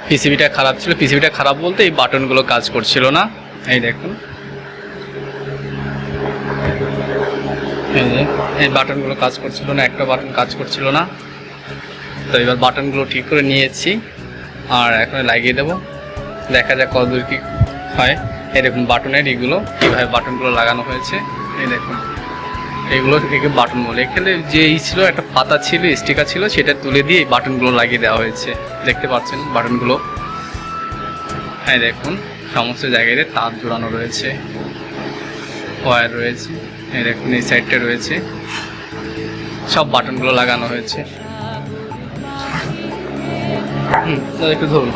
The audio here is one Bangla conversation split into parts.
পিসিবিটা খারাপ ছিল। পিসিবিটা খারাপ বলতে এই বাটনগুলো কাজ করছিল না। এই দেখুন, এই বাটনগুলো কাজ করছিল না, একটা বাটন কাজ করছিল না। তো এবার বাটনগুলো ঠিক করে নিয়েছি আর এখন লাগিয়ে দেবো, দেখা যাক কতদূর কী হয়। এই দেখুন বাটনের এইগুলো কীভাবে বাটনগুলো লাগানো হয়েছে। এই দেখুন এইগুলো একে বাটন বলে। এখানে যে ছিল একটা পাতা ছিল, স্টিকার ছিল, সেটা তুলে দিয়ে এই বাটনগুলো লাগিয়ে দেওয়া হয়েছে। দেখতে পাচ্ছেন বাটনগুলো। হ্যাঁ দেখুন সমস্ত জায়গায় তার জোড়ানো রয়েছে, ওয়্যার রয়েছে। এই দেখুন এই সাইডটা রয়েছে, সব বাটনগুলো লাগানো হয়েছে। একটু ধরুন।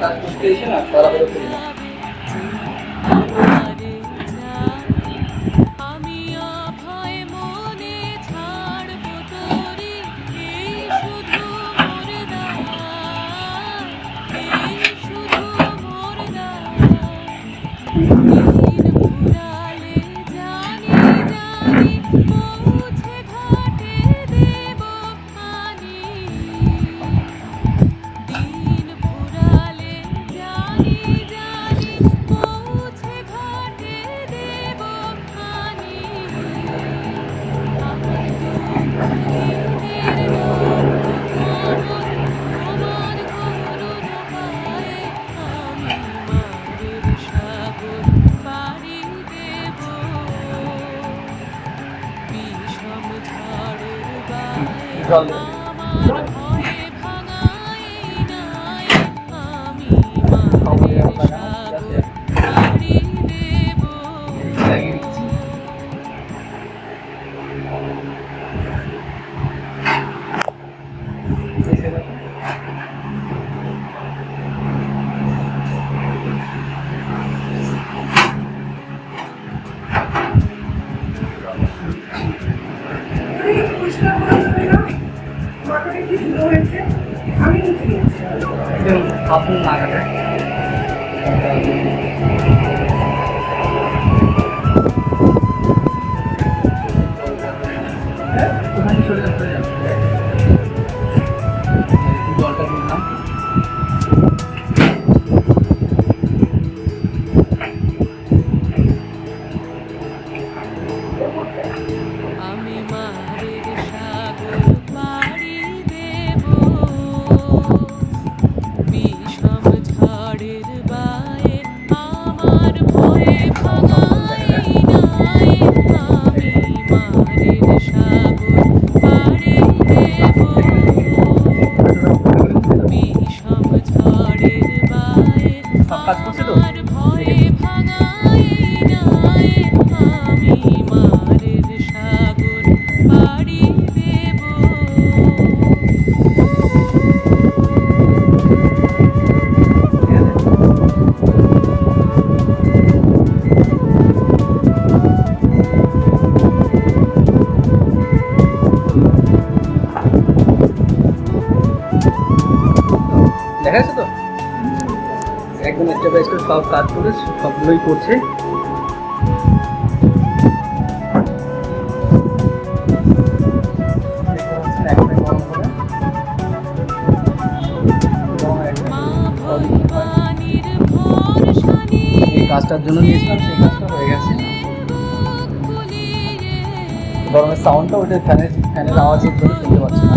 কাজ করতে এসে না তারা বেরোতে না। জল আপনি না কাটে জলটা দিলাম। আমি দেখা যাচ্ছে তো একদম স্টেপ বাই স্টেপ সব কাজ করে সবগুলোই করছে। এই কাজটার জন্য নিয়েছিলাম, সেই কাজটা হয়ে গেছে। গরমের সাউন্ডটা ওইটা ফ্যানের আওয়াজের জন্য শুনতে পাচ্ছি না।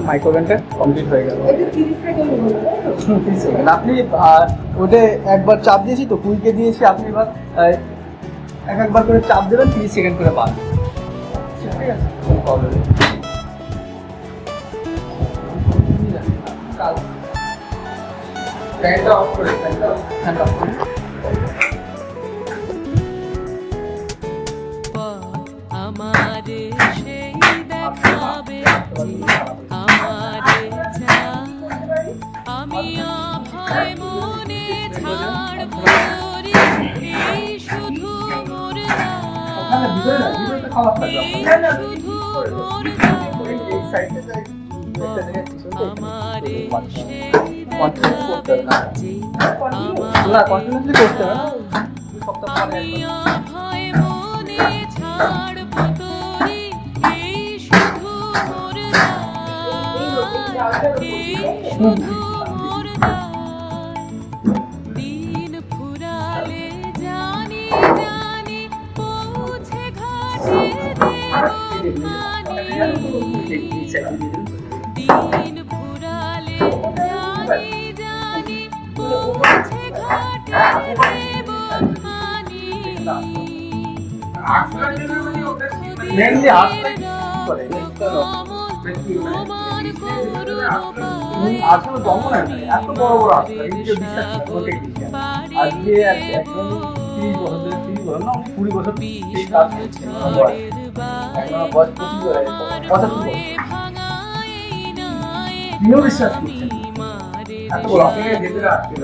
মাইক্রোওভেনটা কমপ্লিট হয়ে গেল। আপনি ওটা একবার চাপ দিয়েছি তো, কুইকে দিয়েছি, আপনি এবার একবার করে চাপ দেবেন, 30 সেকেন্ড করে পান। ঠিক আছে, কোনো প্রবলেম নেই। ফ্যানটা অফ করে, ফ্যানটা অফ করে। মেইনলি আসলে করে আসলে দমন হয় না, এত বড় বড় আসলে নিজে বিশ্বাস করে আজকে একদম 30 বছর ধরে 30 বছর না 20 বছর এই কাজ করছে। এখন বয়স 75 বছর তিনিও বিশ্বাস করছেন এত বড় আপনি ভেতরে আসতে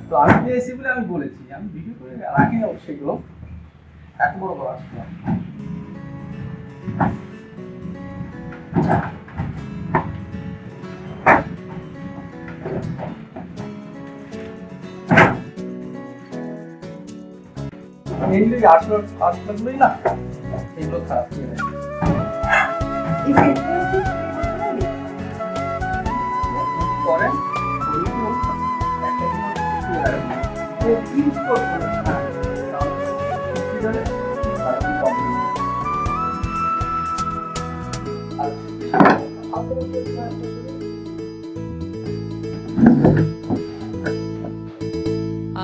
তো আমি পেয়েছি বলে আমি বলেছি, আমি ভিডিও করে রাখি না সেগুলো, এত বড় বড় আসলে মেইনলি আসলগুলোই না এগুলো খারাপ হয়ে যায়। করেন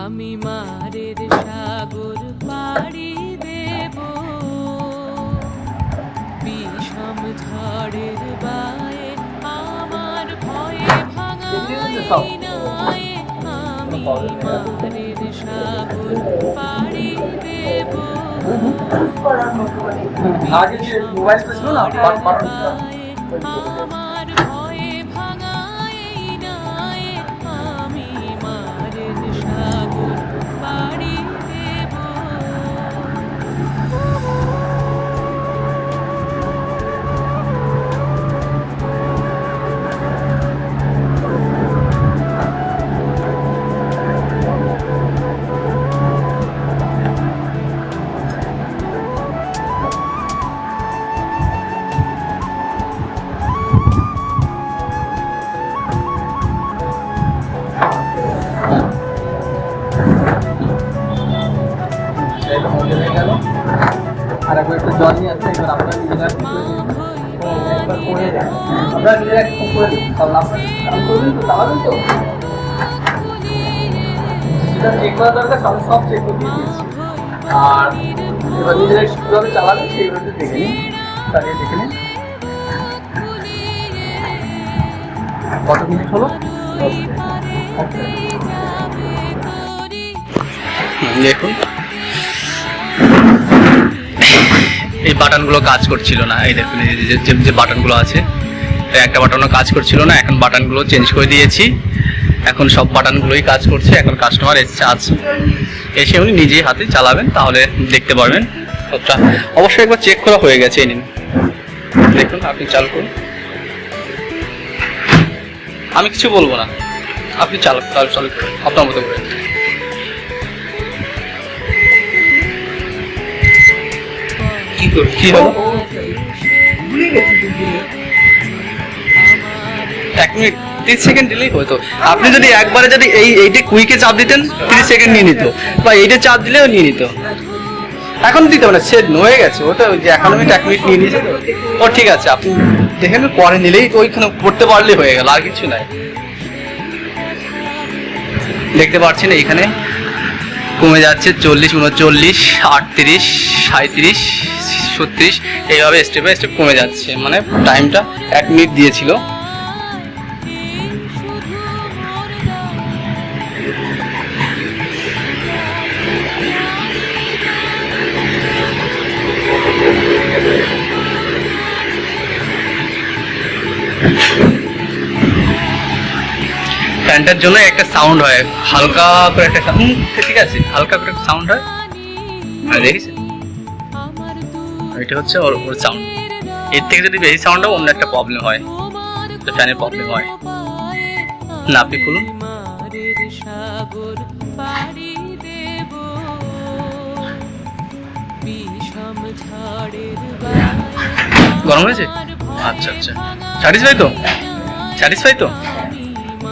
আমি মারের সাগর পাড়ি দেব, বিষম ঝড়ের বায়ে আমার ভয়ে ভাঙাই নাই। আমি মারের সাগর পাড়ি দেব, আগে যে মোবাইল ছিল না আমার ভয়ে ভাঙাই নাই। আমি মারের সাগর পাড়ি দেব। আর একবার একটু জল নিয়ে আসছে, এবার আপনারা নিজেরা একবার করে দেন, আপনারা নিজেরা একটু করে দিন, তাহলে আপনারা করবেন তো, চালাবেন তো, যেটা চেক করা দরকার সব চেক করে দিয়ে দিয়েছি। আর এবার নিজেরা কীভাবে চালাবেন সেইভাবে দেখে নিন, চালিয়ে দেখে নিন। কত মিনিট হলো দেখুন, এই বাটনগুলো কাজ করছিল না। এই দেখুন এই যে বাটনগুলো আছে, একটা বাটনও কাজ করছিল না। এখন বাটনগুলো চেঞ্জ করে দিয়েছি, এখন সব বাটনগুলোই কাজ করছে। এখন কাস্টমার এসে উনি নিজেই হাতে চালাবেন, তাহলে দেখতে পারবেন সবটা। অবশ্যই একবার চেক করা হয়ে গেছে। নিন দেখুন, আপনি চালু করুন, আমি কিছু বলবো না, আপনি চালু করুন আপনার মতো করে। কি হলো? 1 মিনিট 30 সেকেন্ড দিলেই হতো। আপনি যদি একবারে যদি এইটা কুইকে চাপ দিতেন 30 সেকেন্ড নিয়ে নিত, বা এইটা চাপ দিলেও নিয়ে নিত। এখন দিতে হবে না, সেট হয়ে গেছে ওটা। ওই যে 1 মিনিট 1 মিনিট নিয়ে নিয়েছে তো, ও ঠিক আছে। আপনি দেখেন পরে নিলেই ওইখানে করতে পারলেই হয়ে গেল, আর কিছু নাই। দেখতে পাচ্ছেন এখানে কমে যাচ্ছে 40, 39, 38, 37, 36, এইভাবে স্টেপ বাই স্টেপ কমে যাচ্ছে। মানে টাইমটা 1 মিনিট দিয়েছিল। ফ্যানটার জন্য একটা সাউন্ড হয়, হালকা করে একটা সাউন্ড, ঠিক আছে, হালকা করে একটা সাউন্ড হয়। দেখেছেন, এটা হচ্ছে ওর সাউন্ড। এর থেকে যদি বেশি সাউন্ড হয় অন্য একটা প্রবলেম হয়, তো ফ্যানের প্রবলেম হয় না। আপনি খুলুন, গরম হয়েছে? আচ্ছা আচ্ছা, স্যাটিসফাই তো? স্যাটিসফাই তো?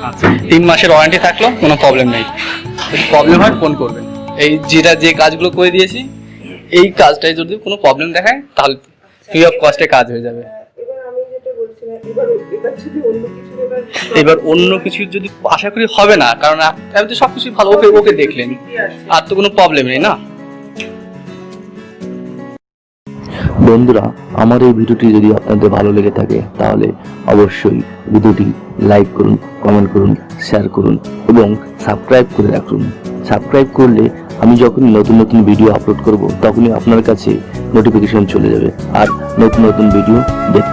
আচ্ছা, 3 মাসের ওয়ারেন্টি থাকলো, কোনো প্রবলেম নেই। যদি প্রবলেম হয় ফোন করবেন। যে কাজগুলো করে দিয়েছি, এই কাজটাই যদি কোনো প্রবলেম দেখায় তাহলে ফ্রি অফ কস্টে কাজ হয়ে যাবে। এবার অন্য কিছু যদি আশা করি হবে না, কারণ আমি তো সবকিছু ভালো ওকে দেখলেন, আর তো কোনো প্রবলেম নেই না। বন্ধুরা, আমার এই ভিডিওটি যদি আপনাদের ভালো লেগে থাকে তাহলে অবশ্যই ভিডিওটি লাইক করুন, কমেন্ট করুন, শেয়ার করুন এবং সাবস্ক্রাইব করে রাখুন। সাবস্ক্রাইব করলে আমি যখনই নতুন নতুন ভিডিও আপলোড করব তখনই আপনার কাছে নোটিফিকেশন চলে যাবে আর নতুন নতুন ভিডিও দেখতে